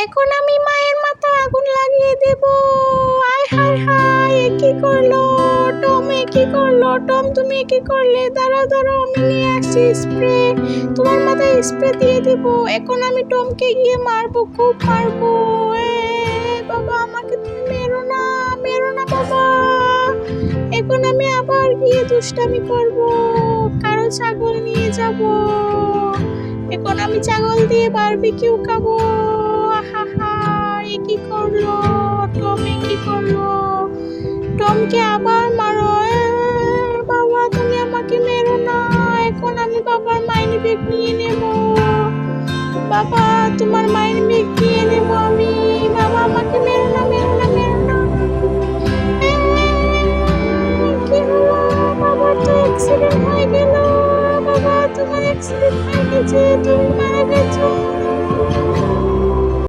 এখন আমি মায়ের মাথায় আগুন লাগিয়ে দেব। আয় হায় হায়, এ কি করলো টম, এ কি করলো টম, তুমি এ কি করলে? দাঁড়াও দাঁড়াও, আমি নিয়ে আসছি স্প্রে, তোমার মাথায় স্প্রে দিয়ে দিব। এখন আমি টমকে গিয়ে মারবো, খুব মারবো। এ বাবা, আমাকে তুমি মেরো না, মেরো না বাবা। এখন আমি আবার গিয়ে দুষ্টামি করব, কারো ছাগল নিয়ে যাব। এখন আমি ছাগল দিয়ে বারবিকিউ খাবো। আহা, এ কি করলো টম, এ কি করলো? টমকে আবার মারো। বাবা, তুমি আমাকে মেরো না। এখন আমি বাবার মাইনে ব্যাগ নিয়ে নেব। বাবা, তোমার মাইনে ব্যাগ